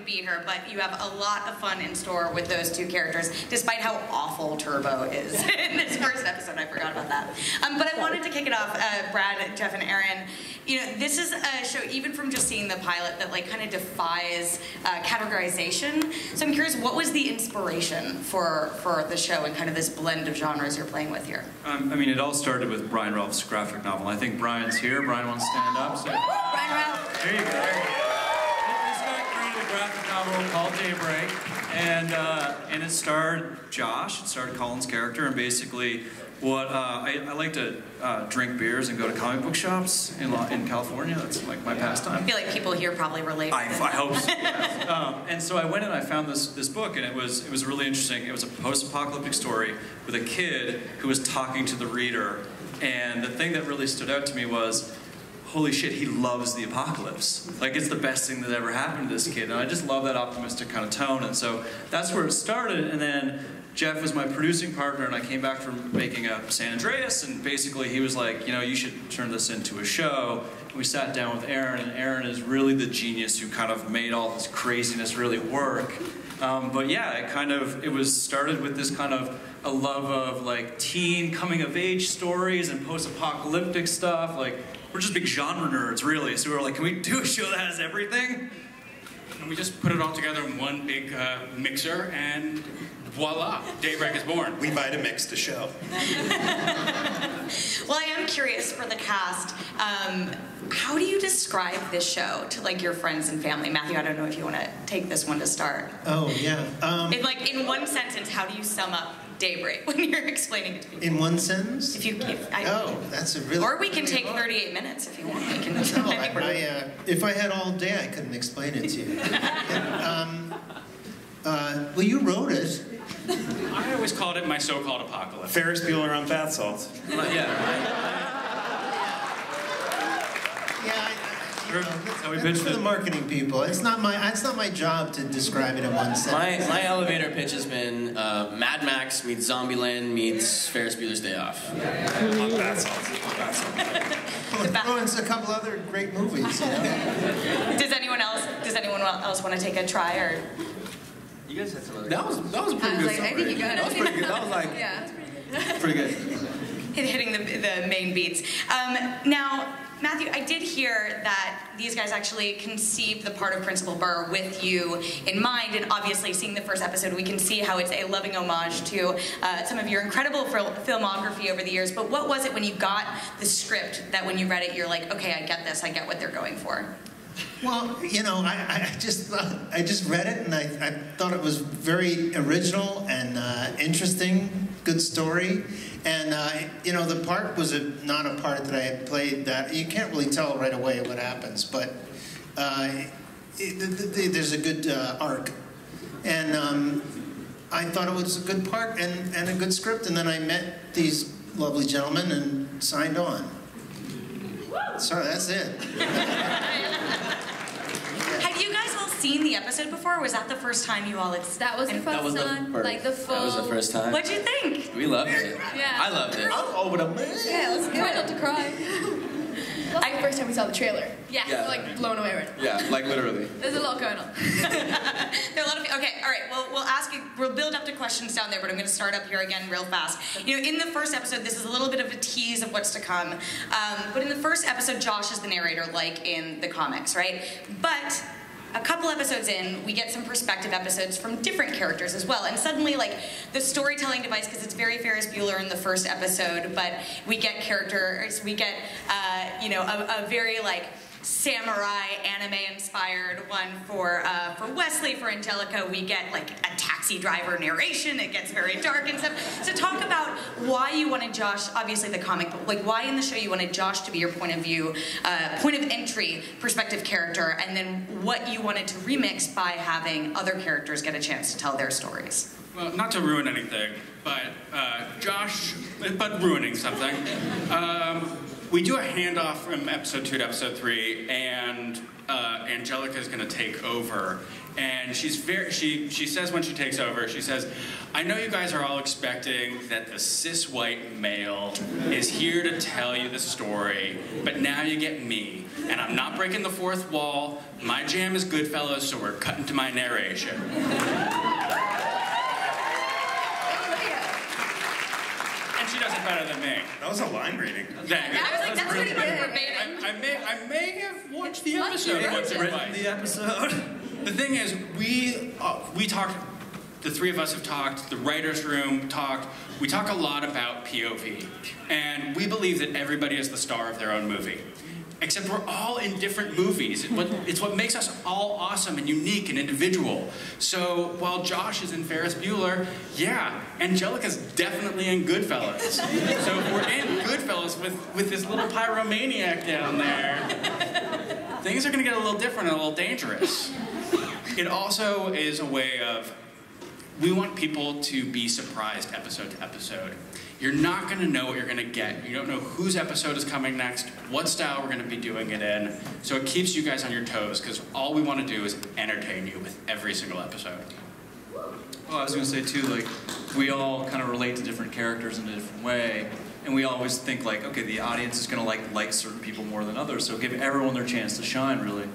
beat her, but you have a lot of fun in store with those two characters, despite how awful Turbo is in this first episode. I forgot about that. But I wanted to kick it off, Brad, Jeff, and Aaron. You know, this is a show, even from just seeing the pilot, that like kind of defies categorization. So I'm curious, what was the inspiration for the show and kind of this blend of genres you're playing with here? I mean, it all started with Brian Ralph's graphic novel. I think Brian's here. Brian wants to stand up. So. Brian Ralph. There you go. This guy created a graphic novel called Daybreak, and it starred Josh. It starred Colin's character, and basically, what I like to drink beers and go to comic book shops in California. That's like my pastime. I feel like people here probably relate. I hope so. And so I went and I found this book, and it was really interesting. It was a post-apocalyptic story with a kid who was talking to the reader, and the thing that really stood out to me was, holy shit, he loves the apocalypse. Like, it's the best thing that ever happened to this kid, and I just love that optimistic kind of tone. And so that's where it started, and then Jeff was my producing partner, and I came back from making a San Andreas, and basically he was like, you know, you should turn this into a show. And we sat down with Aaron, and Aaron is really the genius who kind of made all this craziness really work. But yeah, it was started with this kind of a love of like teen coming of age stories and post-apocalyptic stuff. Like, we're just big genre nerds, really. So we were like, can we do a show that has everything? And we just put it all together in one big mixer, and voila, Daybreak is born. We might have mixed a show. Well, I am curious for the cast. How do you describe this show to like your friends and family? Matthew, I don't know if you want to take this one to start. Oh yeah. In one sentence, how do you sum up Daybreak when you're explaining it to people? In one sentence? That's a really. Or we can take 38 minutes if you want. We can. If I had all day, I couldn't explain it to you. Well, you wrote it. I always called it my so-called apocalypse. Ferris Bueller on bath salts. That's for the marketing people. It's not my job to describe it in one sentence. My elevator pitch has been Mad Max meets Zombieland meets Ferris Bueller's Day Off. On bath salts. Throw in a couple other great movies. You know? Does anyone else want to take a try or? You guys had some other. That was a pretty good. I think you got it. That was pretty good. That was like yeah, that's pretty good. Pretty good. Hitting the main beats. Now, Matthew, I did hear that these guys actually conceived the part of Principal Burr with you in mind, and obviously seeing the first episode, we can see how it's a loving homage to some of your incredible filmography over the years. But what was it when you got the script that when you read it, you're like, okay, I get this, I get what they're going for? Well, you know, I just read it, and I thought it was very original and interesting, good story. And, you know, the part was not a part that I had played that, you can't really tell right away what happens, but there's a good arc. And I thought it was a good part and a good script, and then I met these lovely gentlemen and signed on. So that's it. Have you guys all seen the episode before, or was that the first time you all had? That was the first time, like the full. That was the first time. What'd you think? We loved it. Yeah. I loved it. I'm over the moon. Yeah, let's try not to cry. That was the first time we saw the trailer. Yeah, Yeah. we're like blown away right now. Yeah, like literally. There's a lot going on. There are a lot of. Okay, all right. Well, we'll build up to questions down there, but I'm going to start up here again real fast. You know, in the first episode, this is a little bit of a tease of what's to come. But in the first episode, Josh is the narrator, like in the comics, right? But a couple episodes in, we get some perspective episodes from different characters as well. And suddenly, like, the storytelling device, because it's very Ferris Bueller in the first episode, but we get characters, we get, you know, a very, like, samurai anime-inspired one for Wesley, for Angelica. We get, like, a taxi driver narration. It gets very dark and stuff. So talk about why you wanted Josh, obviously the comic, but like why in the show you wanted Josh to be your point of view, point of entry, perspective character, and then what you wanted to remix by having other characters get a chance to tell their stories. Well, not to ruin anything, but ruining something. We do a handoff from episode 2 to episode 3, and Angelica is going to take over. And she says when she takes over, she says, I know you guys are all expecting that the cis white male is here to tell you the story, but now you get me. And I'm not breaking the fourth wall. My jam is Goodfellas, so we're cutting to my narration. And she does it better than me. That was a line reading. I was like, that's pretty much verbatim. I may have watched the episode once or twice. The episode. The thing is, we talked, the three of us have talked, the writer's room talked, we talk a lot about POV. And we believe that everybody is the star of their own movie. Except we're all in different movies. It's what makes us all awesome and unique and individual. So while Josh is in Ferris Bueller, yeah, Angelica's definitely in Goodfellas. So if we're in Goodfellas with this little pyromaniac down there, things are gonna get a little different and a little dangerous. It also is a way of, we want people to be surprised episode to episode. You're not going to know what you're going to get. You don't know whose episode is coming next, what style we're going to be doing it in. So it keeps you guys on your toes, because all we want to do is entertain you with every single episode. Well, I was going to say too, like, we all kind of relate to different characters in a different way, and we always think like, okay, the audience is going to like certain people more than others, so give everyone their chance to shine, really.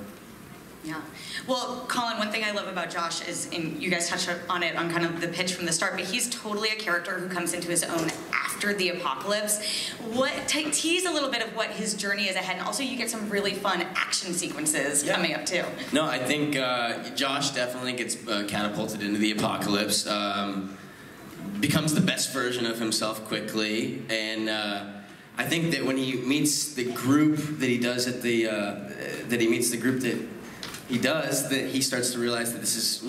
Yeah. Well, Colin, one thing I love about Josh is, and you guys touched on it on kind of the pitch from the start, but he's totally a character who comes into his own after the apocalypse. Tease a little bit of what his journey is ahead, and also you get some really fun action sequences coming up too. No, I think Josh definitely gets catapulted into the apocalypse, becomes the best version of himself quickly, and I think that when he meets the group that he does at the, that he starts to realize that this is,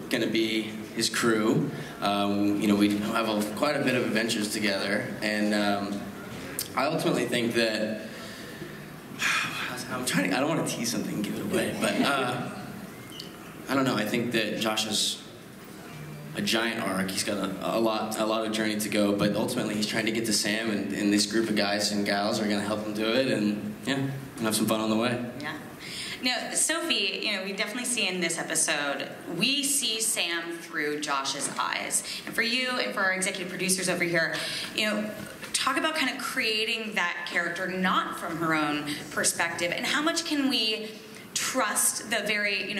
going to be his crew. We have quite a bit of adventures together, and I ultimately think that I don't want to tease something and give it away, but I don't know. I think that Josh has a giant arc. He's got a lot of journey to go, but ultimately he's trying to get to Sam, and this group of guys and gals are going to help him do it, and and have some fun on the way. Yeah. Now, Sophie, we definitely see in this episode, we see Sam through Josh's eyes. And for you and for our executive producers over here, talk about kind of creating that character not from her own perspective, and how much can we trust the very,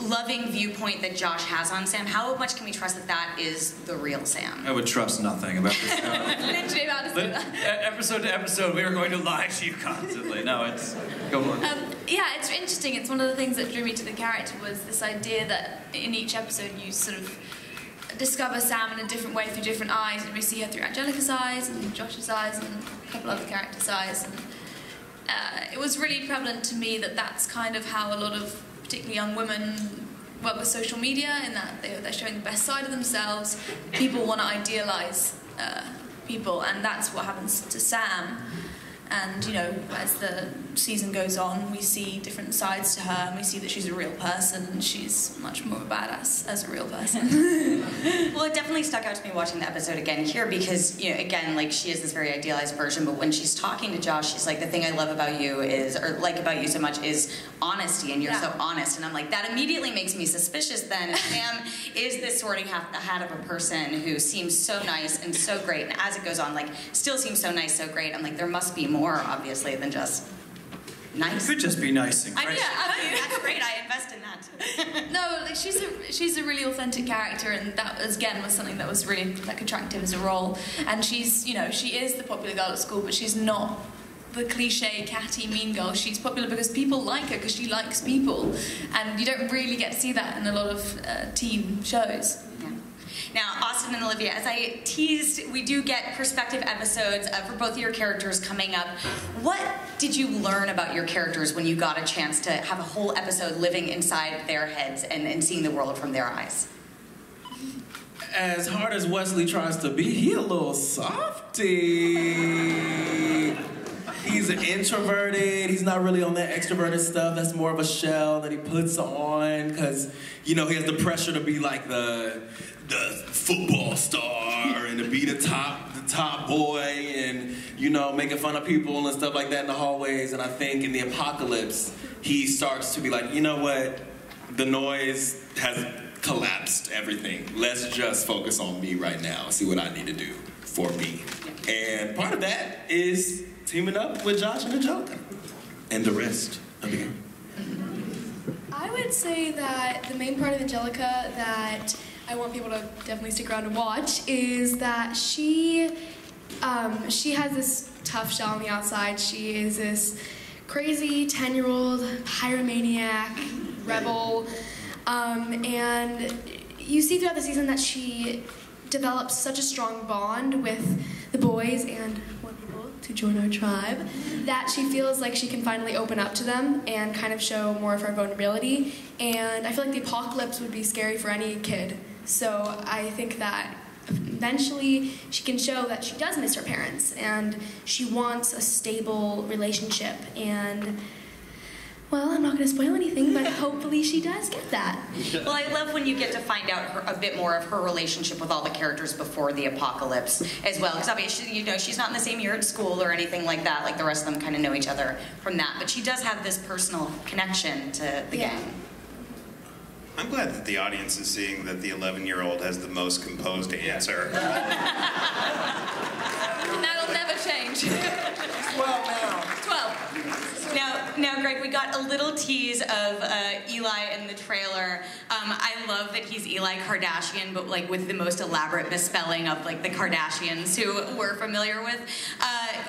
loving viewpoint that Josh has on Sam? How much can we trust that that is the real Sam? I would trust nothing about this. Literally about to say that. Episode to episode, we are going to lie to you constantly. No, it's... Go for it. Yeah, it's interesting. It's one of the things that drew me to the character was this idea that in each episode you sort of discover Sam in a different way through different eyes, and we see her through Angelica's eyes and Josh's eyes and a couple other characters' eyes. And it was really prevalent to me that that's kind of how a lot of particularly young women work with social media, in that they're showing the best side of themselves. People want to idealize people, and that's what happens to Sam. And, as the season goes on, we see different sides to her, and we see that she's a real person, and she's much more of a badass as a real person. Well, it definitely stuck out to me watching the episode again here, because, again, like, she is this very idealized version, but when she's talking to Josh, she's like, the thing I love about you is, or like about you so much, is honesty, and you're so honest. And I'm like, that immediately makes me suspicious then. If Sam is this sorting hat of a person who seems so nice and so great, and as it goes on, like, still seems so nice, so great, I'm like, there must be more, obviously, than just nice. It could just be nice and great. That's great. I invest in that. No, like, she's a really authentic character, and that again was something that was really attractive as a role. And she's, she is the popular girl at school, but she's not the cliche catty mean girl. She's popular because people like her, because she likes people, and you don't really get to see that in a lot of teen shows. Now, Austin and Olivia, as I teased, we do get perspective episodes for both of your characters coming up. What did you learn about your characters when you got a chance to have a whole episode living inside their heads and seeing the world from their eyes? As hard as Wesley tries to be, he a little softy. He's introverted. He's not really on that extroverted stuff. That's more of a shell that he puts on because, he has the pressure to be like the football star and to be the top boy and, making fun of people and stuff like that in the hallways. And I think in the apocalypse, he starts to be like, you know what? the noise has collapsed everything. Let's just focus on me right now, see what I need to do for me. And part of that is teaming up with Josh and Angelica. And the rest of the game. I would say that the main part of Angelica that I want people to definitely stick around and watch is that she has this tough shell on the outside. She is this crazy 10-year-old pyromaniac rebel, and you see throughout the season that she develops such a strong bond with the boys and want people to join our tribe that she feels like she can finally open up to them and kind of show more of her vulnerability. And I feel like the apocalypse would be scary for any kid. So I think that eventually she can show that she does miss her parents and she wants a stable relationship. And well, I'm not going to spoil anything, but hopefully she does get that. Well, I love when you get to find out a bit more of her relationship with all the characters before the apocalypse as well. Because obviously, you know, she's not in the same year at school or anything like that. Like the rest of them kind of know each other from that. But she does have this personal connection to the gang. I'm glad that the audience is seeing that the 11-year-old has the most composed answer. That'll never change. 12 now. 12. Now, Greg, we got a little tease of Eli in the trailer. I love that he's Eli Kardashian, but like with the most elaborate misspelling of like the Kardashians who we're familiar with.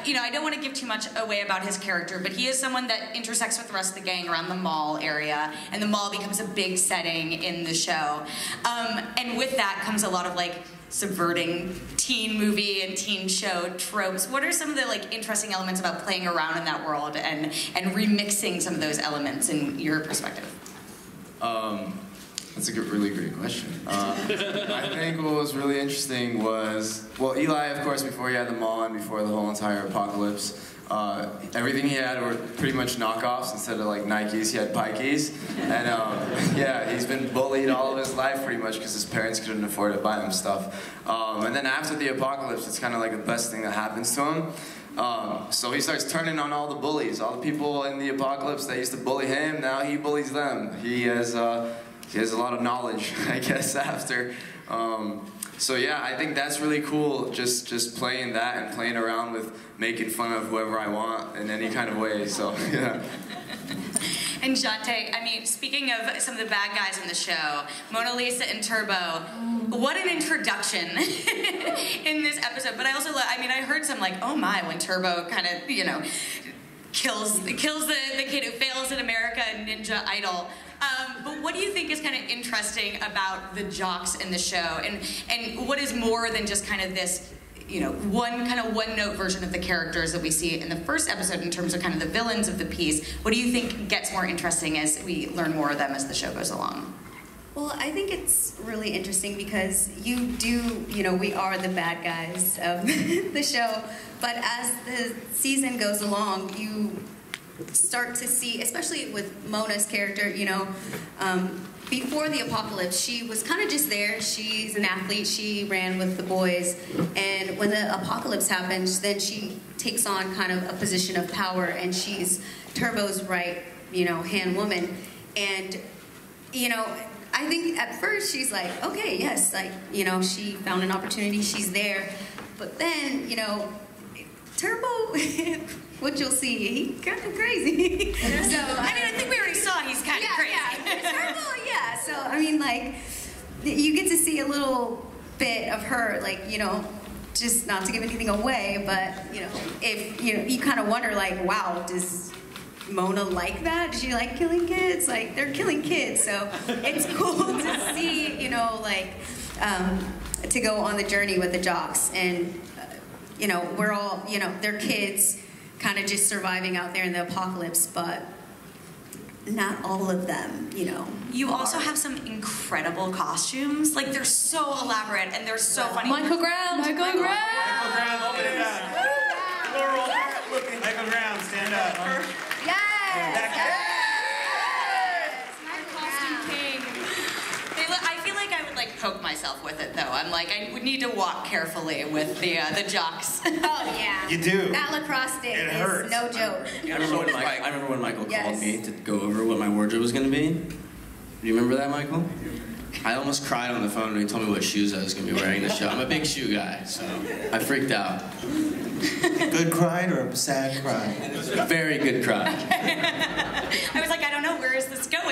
You know, I don't want to give too much away about his character, but he is someone that intersects with the rest of the gang around the mall area, and the mall becomes a big setting in the show. And with that comes a lot of like subverting teen movie and teen show tropes. What are some of the like interesting elements about playing around in that world and remixing some of those elements in your perspective? That's a really great question. I think what was really interesting was, well, Eli, of course, before he had the mall and before the whole entire apocalypse, everything he had were pretty much knockoffs. Instead of like Nikes, he had Pikes. And yeah, he's been bullied all of his life pretty much because his parents couldn't afford to buy him stuff. And then after the apocalypse, it's kind of like the best thing that happens to him. So he starts turning on all the bullies. All the people in the apocalypse that used to bully him, now he bullies them. He has a lot of knowledge, I guess, after. So yeah, I think that's really cool, just playing that and playing around with making fun of whoever I want in any kind of way, so yeah. And Jante, I mean, speaking of some of the bad guys in the show, Mona Lisa and Turbo, what an introduction in this episode. But I also, I mean, I heard some like, oh my, when Turbo kind of, you know, kills the kid who fails in America Ninja Idol. But what do you think is kind of interesting about the jocks in the show, and what is more than just kind of this, you know, one-note version of the characters that we see in the first episode in terms of kind of the villains of the piece? What do you think gets more interesting as we learn more of them as the show goes along? Well, I think it's really interesting because we are the bad guys of the show, but as the season goes along, you start to see, especially with Mona's character, you know, before the apocalypse, she was kind of just there. She's an athlete. She ran with the boys. And when the apocalypse happens, then she takes on kind of a position of power, and she's Turbo's right, you know, hand woman. And, you know, I think at first she's like, okay, yes, like, you know, she found an opportunity. She's there. But then, you know, Turbo, what you'll see, he's kind of crazy. So, I mean, I think we already saw he's kind of crazy. Yeah, Turbo, yeah. So, I mean, like, you get to see a little bit of her, like, you know, just not to give anything away, but, you know, if, you know, you kind of wonder, like, wow, does Mona like that? Does she like killing kids? Like, they're killing kids, so it's cool to see, you know, like, to go on the journey with the jocks. And, you know, we're all, you know, they're kids kind of just surviving out there in the apocalypse, but not all of them, you know. You also have some incredible costumes. Like, they're so elaborate and they're so funny. Michael Graham, open it up. Plural. Michael Graham, stand up. Yes! I feel like I would like poke myself with it though. I'm like, I would need to walk carefully with the jocks. Oh yeah. You do. That lacrosse stick is hurts. no joke. I remember when Michael called me to go over what my wardrobe was going to be. Do you remember that, Michael? I almost cried on the phone when he told me what shoes I was going to be wearing in the show. I'm a big shoe guy, so I freaked out. A good cry or a sad cry? A very good cry. I was like, I don't know, where is this going?